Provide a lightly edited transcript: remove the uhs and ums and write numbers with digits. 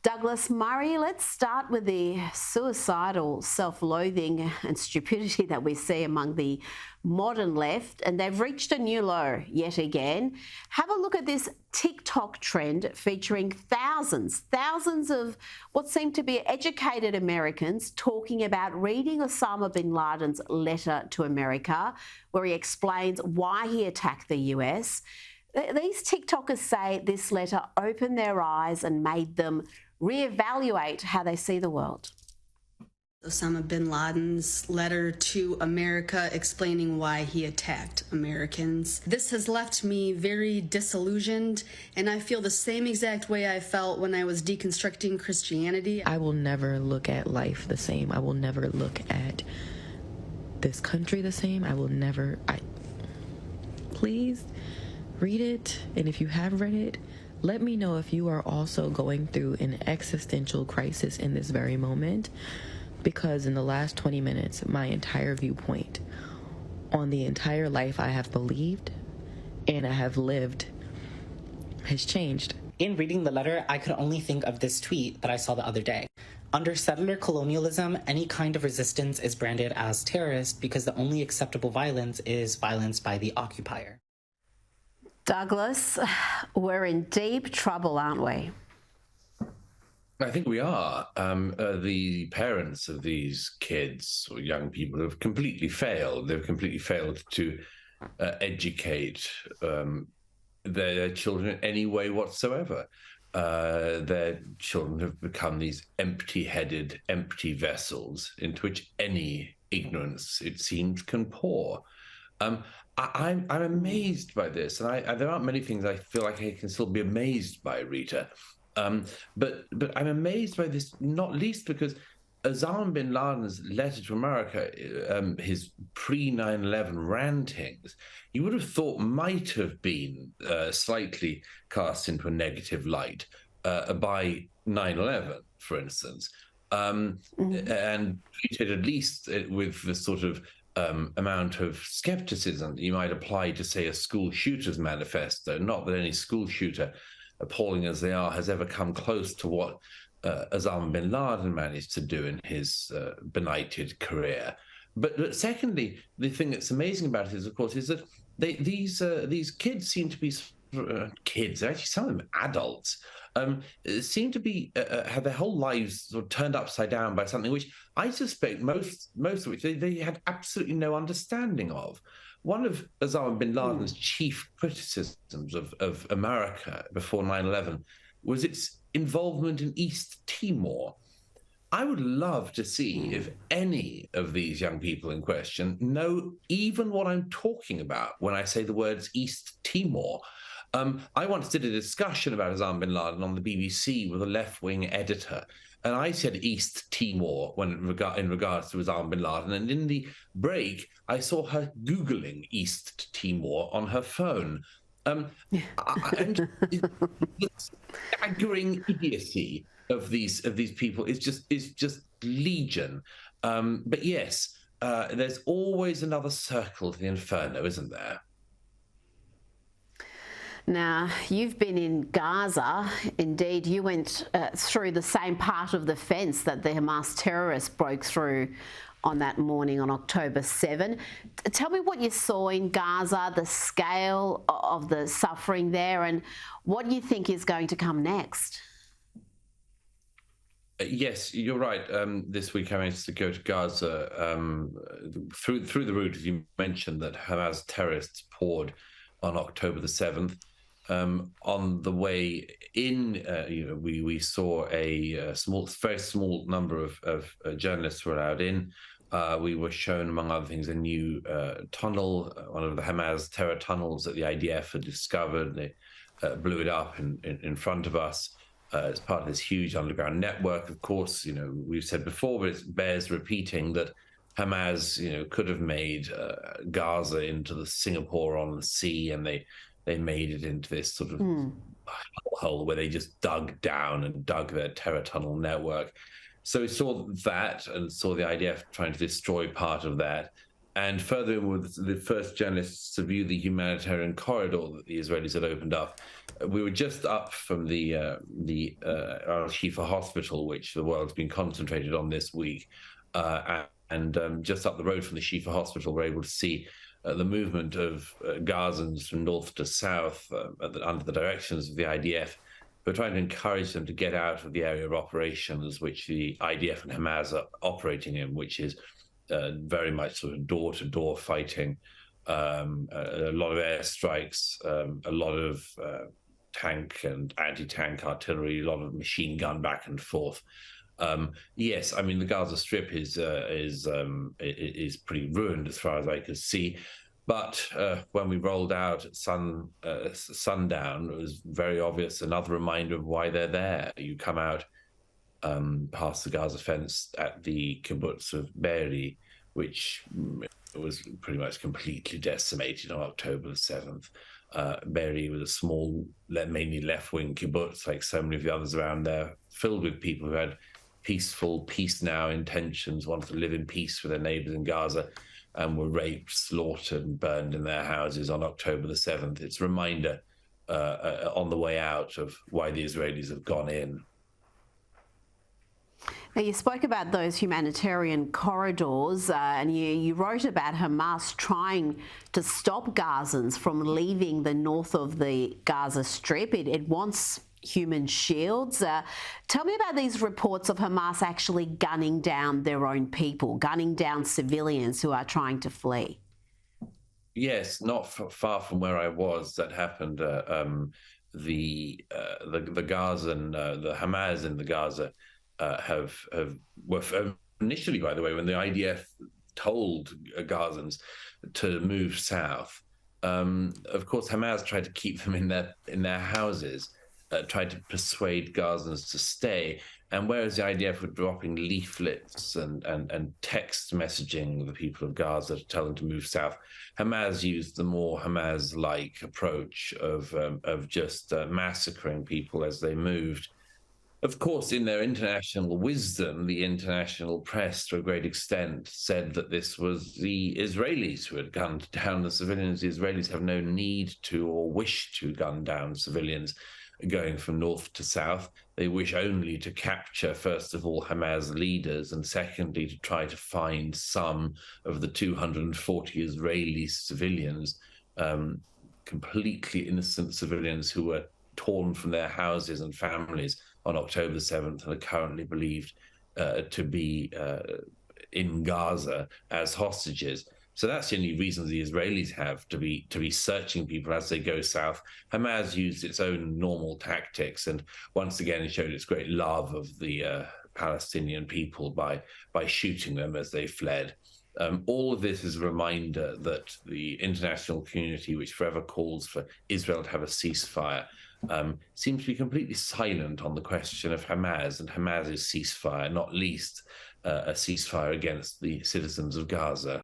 Douglas Murray, let's start with the suicidal self-loathing and stupidity that we see among the modern left, and they've reached a new low yet again. Have a look at this TikTok trend featuring thousands of what seem to be educated Americans talking about reading Osama bin Laden's letter to America, where he explains why he attacked the US. These TikTokers say this letter opened their eyes and made them reevaluate how they see the world. Osama bin Laden's letter to America explaining why he attacked Americans. This has left me very disillusioned, and I feel the same exact way I felt when I was deconstructing Christianity. I will never look at life the same. I will never look at this country the same. Please read it, and if you have read it, let me know if you are also going through an existential crisis in this very moment, because in the last 20 minutes, my entire viewpoint on the entire life I have believed and I have lived has changed. In reading the letter, I could only think of this tweet that I saw the other day. Under settler colonialism, any kind of resistance is branded as terrorist because the only acceptable violence is violence by the occupier. Douglas, we're in deep trouble, aren't we? I think we are. The parents of these kids or young people have completely failed. They've completely failed to educate their children in any way whatsoever. Their children have become these empty-headed, empty vessels into which any ignorance, it seems, can pour. I'm amazed by this, and there aren't many things I feel like I can still be amazed by, Rita. But I'm amazed by this, not least because Osama bin Laden's letter to America, his pre-9/11 rantings, you would have thought might have been slightly cast into a negative light by 9/11, for instance, and treated at least with the sort of amount of skepticism that you might apply to, say, a school shooter's manifesto. Not that any school shooter, appalling as they are, has ever come close to what Osama bin Laden managed to do in his benighted career. But secondly, the thing that's amazing about it is, of course, is that these kids seem to be kids, actually some of them adults, seem to be have their whole lives sort of turned upside down by something which I suspect most of which they had absolutely no understanding of. One of Osama bin Laden's chief criticisms of America before 9/11 was its involvement in East Timor. I would love to see if any of these young people in question know even what I'm talking about when I say the words East Timor. I once did a discussion about Osama bin Laden on the BBC with a left-wing editor, and I said East Timor in regards to Osama bin Laden, and in the break, I saw her Googling East Timor on her phone. And the staggering idiocy of these people is just legion. But yes, there's always another circle to the inferno, isn't there? Now, you've been in Gaza. Indeed, you went through the same part of the fence that the Hamas terrorists broke through on that morning on October 7. Tell me what you saw in Gaza, the scale of the suffering there, and what you think is going to come next. Yes, you're right. This week I managed to go to Gaza through the route, as you mentioned, that Hamas terrorists poured on October the 7th. On the way in, we saw a very small number of journalists were allowed in. We were shown, among other things, a new tunnel, one of the Hamas terror tunnels that the IDF had discovered. They blew it up in front of us as part of this huge underground network. Of course, we've said before, but it bears repeating that Hamas, could have made Gaza into the Singapore on the sea, and they made it into this sort of hole where they just dug down and dug their terror tunnel network. So we saw that and saw the IDF trying to destroy part of that. and further were the first journalists to view the humanitarian corridor that the Israelis had opened up. We were just up from the Al-Shifa hospital, which the world's been concentrated on this week, and just up the road from the Shifa hospital, we're able to see the movement of Gazans from north to south under the directions of the IDF. We're trying to encourage them to get out of the area of operations which the IDF and Hamas are operating in, which is very much sort of door-to-door fighting, a lot of airstrikes, a lot of tank and anti-tank artillery, a lot of machine gun back and forth. Yes, I mean the Gaza Strip is pretty ruined as far as I could see. But when we rolled out at sundown, it was very obvious, another reminder of why they're there. You come out past the Gaza fence at the kibbutz of Be'eri, which was pretty much completely decimated on October the 7th. Be'eri was a small, mainly left-wing kibbutz, like so many of the others around there, filled with people who had peaceful, peace now intentions, wanted to live in peace with their neighbors in Gaza, and were raped, slaughtered, and burned in their houses on October the 7th. It's a reminder on the way out of why the Israelis have gone in. Now, you spoke about those humanitarian corridors, and you wrote about Hamas trying to stop Gazans from leaving the north of the Gaza Strip. It wants human shields. Tell me about these reports of Hamas actually gunning down their own people, gunning down civilians who are trying to flee. Yes, not far from where I was, that happened. The Gazan, the Hamas in the Gaza were initially, by the way, when the IDF told Gazans to move south. Of course, Hamas tried to keep them in their houses. Tried to persuade Gazans to stay. And whereas the IDF were dropping leaflets and text messaging the people of Gaza to tell them to move south, Hamas used the more Hamas-like approach of just massacring people as they moved. Of course, in their international wisdom, the international press, to a great extent, said that this was the Israelis who had gunned down the civilians. The Israelis have no need to or wish to gun down civilians going from north to south. They wish only to capture, first of all, Hamas leaders, and secondly, to try to find some of the 240 Israeli civilians, completely innocent civilians who were torn from their houses and families on October 7th and are currently believed to be in Gaza as hostages. So that's the only reason the Israelis have to be searching people as they go south. Hamas used its own normal tactics, and once again it showed its great love of the Palestinian people by shooting them as they fled. All of this is a reminder that the international community, which forever calls for Israel to have a ceasefire, seems to be completely silent on the question of Hamas and Hamas's ceasefire, not least a ceasefire against the citizens of Gaza.